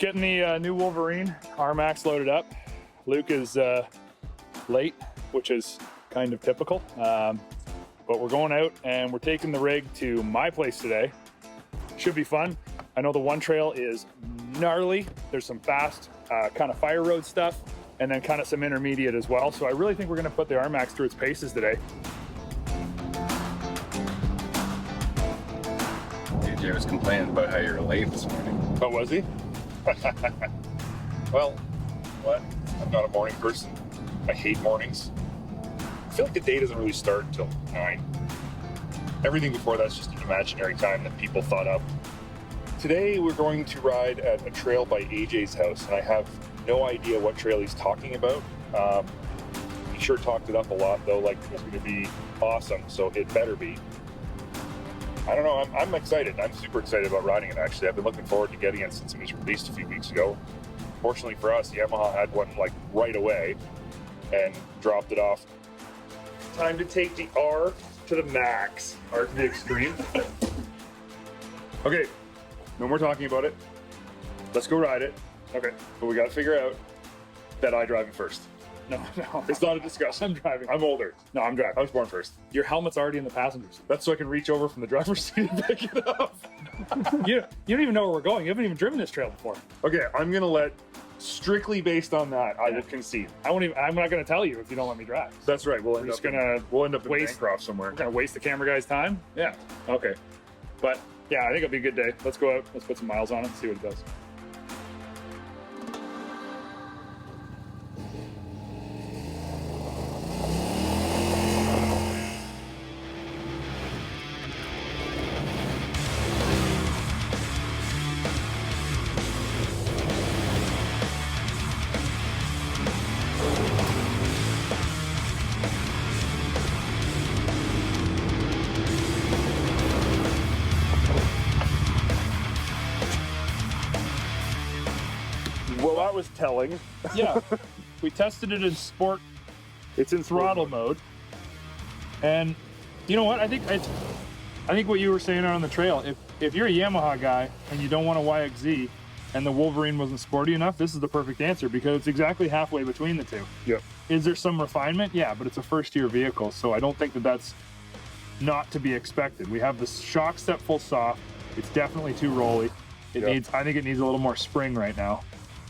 Getting the new Wolverine RMAX loaded up. Luke is late, which is kind of typical. But we're going out and we're taking the rig to my place today. Should be fun. I know the one trail is gnarly. There's some fast kind of fire road stuff and then kind of some intermediate as well. So I really think we're gonna put the RMAX through its paces today. DJ was complaining about how you were late this morning. Oh, was he? Well, what? I'm not a morning person. I hate mornings. I feel like the day doesn't really start until 9. Everything before that's just an imaginary time that people thought up. Today we're going to ride at a trail by AJ's house, and I have no idea what trail he's talking about. He sure talked it up a lot though, like it was going to be awesome, so it better be. I don't know, I'm excited. I'm super excited about riding it actually. I've been looking forward to getting it since it was released a few weeks ago. Fortunately for us, Yamaha had one like right away and dropped it off. Time to take the R to the max. R to the extreme. Okay, no more talking about it. Let's go ride it. Okay, but we gotta figure out that I driving first. No, It's not a discussion. I'm driving. I'm older. No, I'm driving. I was born first. Your helmet's already in the passenger seat. That's so I can reach over from the driver's seat and pick it up. You don't even know where we're going. You haven't even driven this trail before. Okay, I'm gonna let, strictly based on that, I will concede. I'm not gonna tell you if you don't let me drive. That's right. We'll We're end just up gonna we'll end up in waste- Bancroft somewhere. We're gonna waste the camera guy's time. Yeah. Okay. But yeah, I think it'll be a good day. Let's go out. Let's put some miles on it and see what it does. Well, that was telling. Yeah. We tested it in sport It's in throttle mode. And you know what? I think what you were saying out on the trail, if you're a Yamaha guy and you don't want a YXZ and the Wolverine wasn't sporty enough, this is the perfect answer because it's exactly halfway between the two. Yep. Is there some refinement? Yeah, but it's a first year vehicle, so I don't think that that's not to be expected. We have the shock step full soft. It's definitely too rolly. I think it needs a little more spring right now.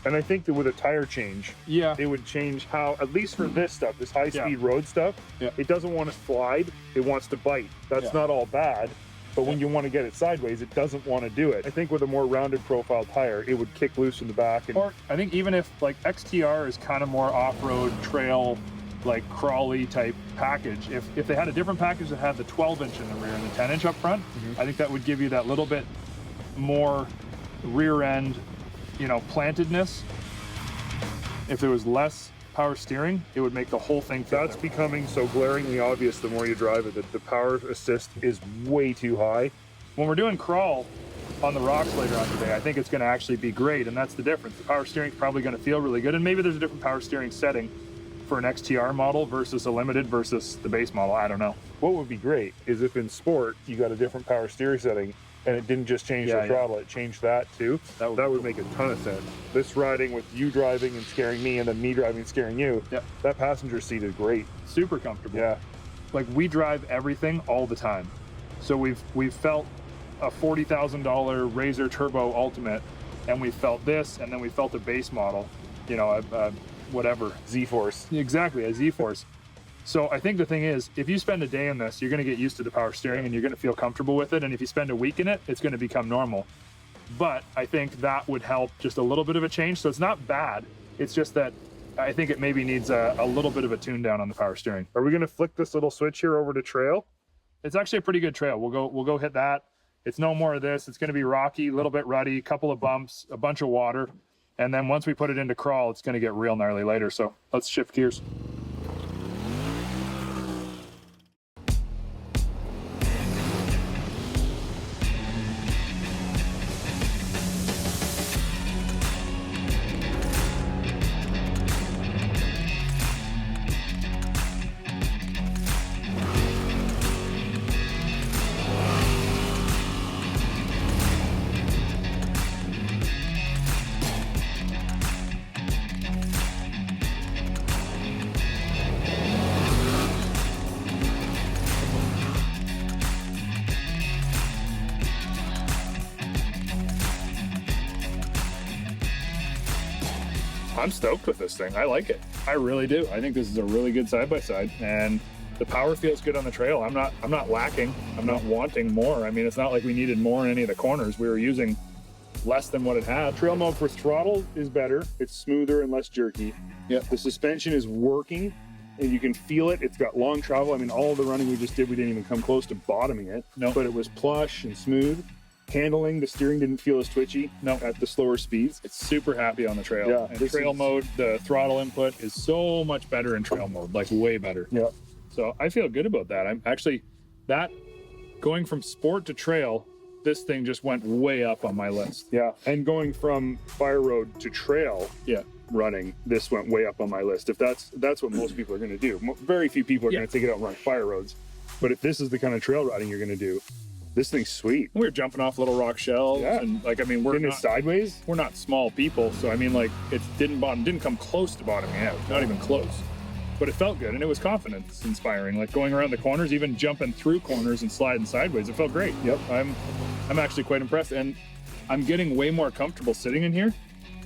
And I think that with a tire change, Yeah. it would change how, at least for this stuff, this high-speed road stuff, it doesn't want to slide, it wants to bite. That's not all bad, but when you want to get it sideways, it doesn't want to do it. I think with a more rounded profile tire, it would kick loose in the back. And Or I think even if like XTR is kind of more off-road trail, like crawly type package, if they had a different package that had the 12-inch in the rear and the 10-inch up front, I think that would give you that little bit more rear end, plantedness. If there was less power steering, it would make the whole thing fit. that's becoming so glaringly obvious the more you drive it, that the power assist is way too high. When we're doing crawl on the rocks later on today, I think it's going to actually be great, and that's the difference. The power steering is probably going to feel really good, and maybe there's a different power steering setting for an XTR model versus a limited versus the base model. I don't know. What would be great is if in sport you got a different power steering setting and it didn't just change the throttle, it changed that too. That would make a ton of sense. This riding with you driving and scaring me and then me driving and scaring you, that passenger seat is great. Super comfortable. Yeah. Like we drive everything all the time. So we've felt a $40,000 Razor Turbo Ultimate, and we felt this, and then we felt a base model, whatever. Z-Force. Exactly, a Z-Force. So I think the thing is, if you spend a day in this, you're going to get used to the power steering and you're going to feel comfortable with it. And if you spend a week in it, it's going to become normal. But I think that would help just a little bit of a change. So it's not bad. It's just that I think it maybe needs a little bit of a tune down on the power steering. Are we going to flick this little switch here over to trail? It's actually a pretty good trail. We'll go hit that. It's no more of this. It's going to be rocky, a little bit ruddy, a couple of bumps, a bunch of water. And then once we put it into crawl, it's going to get real gnarly later. So let's shift gears. I'm stoked with this thing. I like it. I really do. I think this is a really good side-by-side, and the power feels good on the trail. I'm not lacking. I'm not wanting more. I mean, it's not like we needed more in any of the corners. We were using less than what it had. Trail mode for throttle is better. It's smoother and less jerky. Yeah. The suspension is working, and you can feel it. It's got long travel. I mean, all of the running we just did, we didn't even come close to bottoming it. No. But it was plush and smooth. Handling, the steering didn't feel as twitchy. No. At the slower speeds. It's super happy on the trail. Yeah, And this trail is- mode, the throttle input is so much better in trail mode, like way better. Yeah. So I feel good about that. I'm actually, that going from sport to trail, this thing just went way up on my list. Yeah. And going from fire road to trail Yeah. running, this went way up on my list. If that's what most people are going to do. Very few people are Yeah. going to take it out and run fire roads. But if this is the kind of trail riding you're going to do, this thing's sweet. We were jumping off little rock shelves, Yeah. and like, I mean, we're Getting it not, sideways. we're not small people, so I mean, like, it didn't come close to bottoming out, not even close. But it felt good, and it was confidence inspiring. Like going around the corners, even jumping through corners and sliding sideways, it felt great. Yep. I'm actually quite impressed, and I'm getting way more comfortable sitting in here.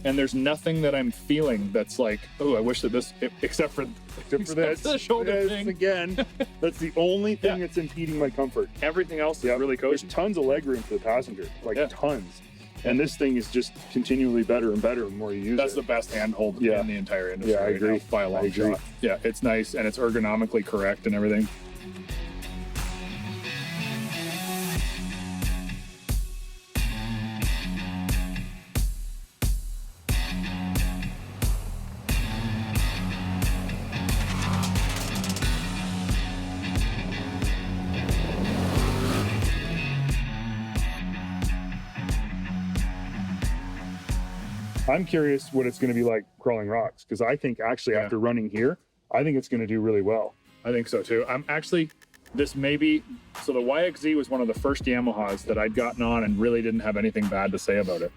And there's nothing that I'm feeling that's like, oh, I wish that this, except for this, the shoulder this thing. again. That's the only thing Yeah. that's impeding my comfort. Everything else is Yeah, really There's cozy. tons of leg room for the passenger, like Yeah. tons. And this thing is just continually better and better the more you use That's it. the best handhold Yeah. in the entire industry. Yeah, I right agree. now, by a long I agree. shot. Yeah, it's nice and it's ergonomically correct and everything. I'm curious what it's going to be like crawling rocks, because I think actually Yeah. after running here, I think it's going to do really well. I think so too. I'm actually, this maybe, so the YXZ was one of the first Yamahas that I'd gotten on and really didn't have anything bad to say about it.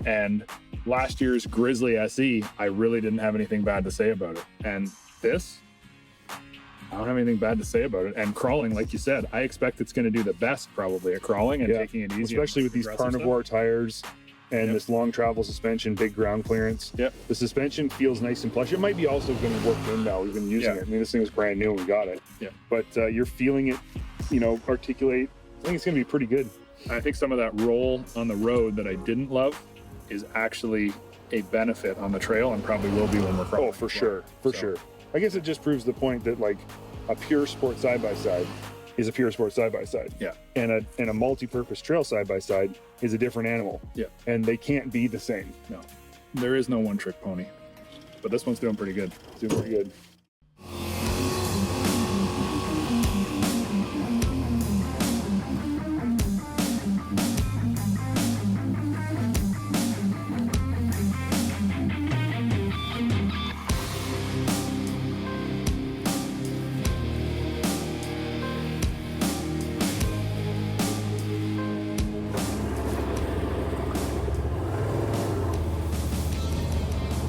And last year's Grizzly SE, I really didn't have anything bad to say about it. And this, I don't have anything bad to say about it. And crawling, like you said, I expect it's going to do the best probably at crawling and Yeah. taking it easy. Especially with these aggressive carnivore tires and Yep. this long travel suspension, big ground clearance. Yep. The suspension feels nice and plush. It might be also going to work in now. We've been using Yeah. it. I mean, this thing was brand new when we got it. Yeah. But you're feeling it, articulate. I think it's going to be pretty good. I think some of that roll on the road that I didn't love is actually a benefit on the trail and probably will be when we're crawling. Oh, for sure. For So- sure. I guess it just proves the point that like a pure sport side-by-side is a pure sport side-by-side. Yeah. And a multi-purpose trail side-by-side is a different animal. Yeah. And they can't be the same. No, there is no one trick pony, but this one's doing pretty good. It's doing pretty good.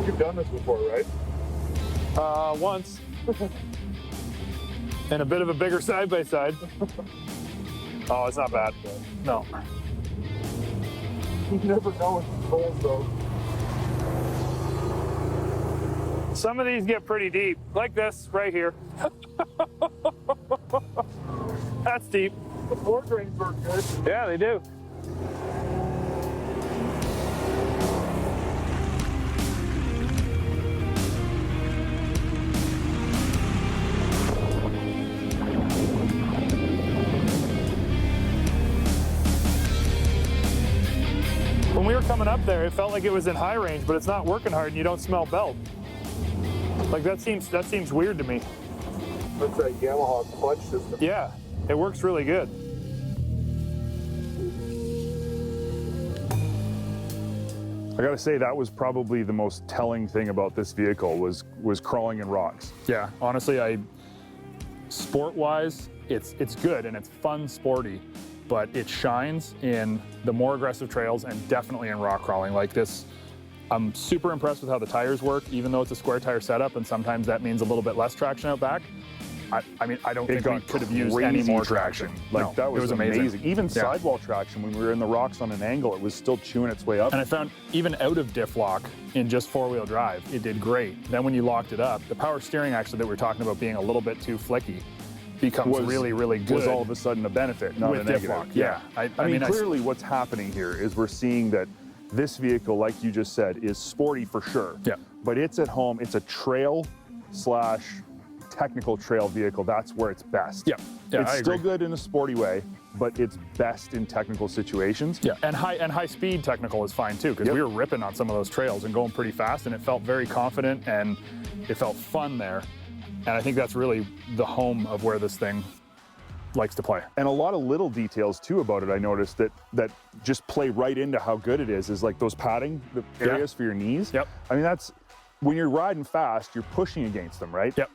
You've done this before, right? Once. And a bit of a bigger side-by-side. Oh, it's not bad. No. You never know with controls though. Some of these get pretty deep, like this right here. That's deep. The floor drains work good. Yeah, they do. When we were coming up there, it felt like it was in high range, but it's not working hard and you don't smell belt. Like that seems weird to me. That's that Yamaha clutch system. Yeah, it works really good. I gotta say that was probably the most telling thing about this vehicle was crawling in rocks. Yeah, honestly, sport-wise, it's good and it's fun, sporty, but it shines in the more aggressive trails and definitely in rock crawling like this. I'm super impressed with how the tires work, even though it's a square tire setup, and sometimes that means a little bit less traction out back. I mean, I don't think we could have used any more traction. Like No, that it was amazing. Even Yeah. sidewall traction, when we were in the rocks on an angle, it was still chewing its way up. And I found even out of diff lock in just four-wheel drive, it did great. Then when you locked it up, the power steering actually that we were talking about being a little bit too flicky becomes really, really good. Was all of a sudden a benefit, not with a diff negative. lock. Yeah. I mean, clearly what's happening here is we're seeing that this vehicle, like you just said, is sporty for sure. Yeah. But it's at home, it's a trail slash technical trail vehicle. That's where it's best. Yeah. Yeah, it's I still agree. good in a sporty way, but it's best in technical situations. Yeah, and high speed technical is fine too, because Yep. we were ripping on some of those trails and going pretty fast, and it felt very confident and it felt fun there. And I think that's really the home of where this thing likes to play. And a lot of little details too about it, I noticed that just play right into how good it is like those padding the areas for your knees. Yep. I mean, that's when you're riding fast, you're pushing against them, right? Yep.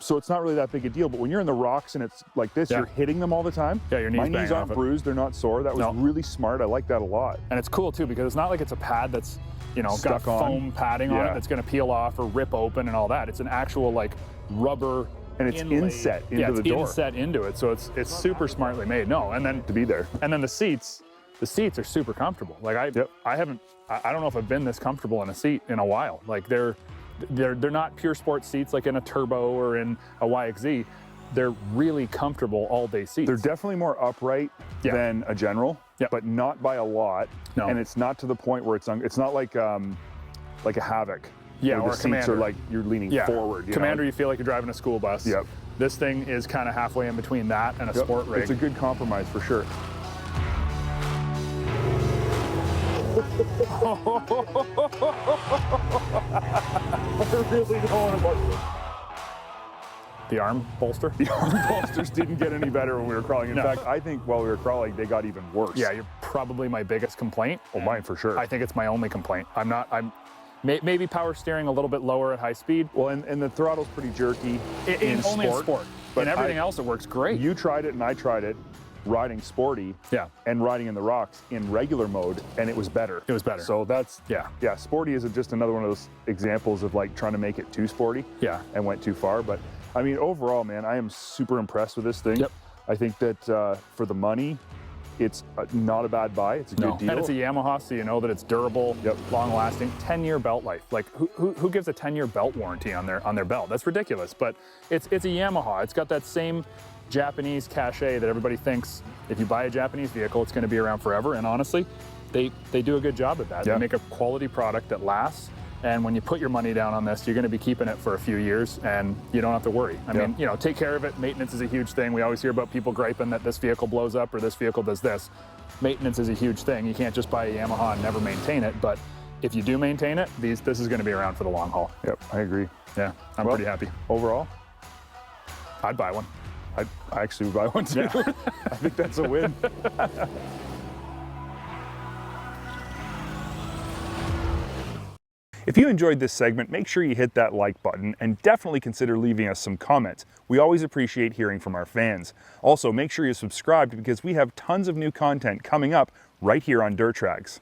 So it's not really that big a deal, but when you're in the rocks and it's like this, Yeah. you're hitting them all the time. Yeah, your knees My banging knees aren't off it. bruised, they're not sore. That was No. really smart. I like that a lot. And it's cool too, because it's not like it's a pad that's, you know, got Stuck on. foam padding on Yeah. it that's gonna peel off or rip open and all that. It's an actual like rubber And it's inlaid- inset into yeah, it's the door. inset into it, so it's super smartly made. No, and then To be there. And then the seats are super comfortable. Like I don't know if I've been this comfortable in a seat in a while. Like they're not pure sports seats like in a Turbo or in a YXZ. They're really comfortable all-day seats. They're definitely more upright Yeah. than a general, Yep. but not by a lot. No. And it's not to the point where it's not like a Havoc. Yeah, where or the a seats Commander. are like you're leaning forward. You Commander, know? you feel like you're driving a school bus. Yep. This thing is kind of halfway in between that and a Yep. sport rig. It's a good compromise for sure. I really don't want to The arm bolster. The arm bolsters didn't get any better when we were crawling. In No. fact, I think while we were crawling, they got even worse. Yeah, you're probably my biggest complaint. Oh, mine for sure. I think it's my only complaint. Maybe power steering a little bit lower at high speed. Well, and the throttle's pretty jerky in only in sport. But in everything else, it works great. You tried it and I tried it, riding sporty Yeah. and riding in the rocks in regular mode, and it was better. It was better. So that's, Yeah. sporty is just another one of those examples of like trying to make it too sporty Yeah. and went too far. But I mean, overall, man, I am super impressed with this thing. Yep. I think that for the money, it's not a bad buy. It's a good deal. And it's a Yamaha, so you know that it's durable, Yep. long-lasting, 10-year belt life. Like, who gives a 10-year belt warranty on their belt? That's ridiculous. But it's a Yamaha. It's got that same Japanese cachet that everybody thinks if you buy a Japanese vehicle, it's going to be around forever. And honestly, they do a good job at that. Yeah. They make a quality product that lasts. And when you put your money down on this, you're going to be keeping it for a few years, and you don't have to worry. I mean, you know, take care of it. Maintenance is a huge thing. We always hear about people griping that this vehicle blows up or this vehicle does this. Maintenance is a huge thing. You can't just buy a Yamaha and never maintain it. But if you do maintain it, this is going to be around for the long haul. Yep, I agree. Yeah, I'm pretty happy. Overall, I'd buy one. I actually would buy one too. Yeah. I think that's a win. If you enjoyed this segment, make sure you hit that like button and definitely consider leaving us some comments. We always appreciate hearing from our fans. Also, make sure you're subscribed because we have tons of new content coming up right here on Dirt Tracks.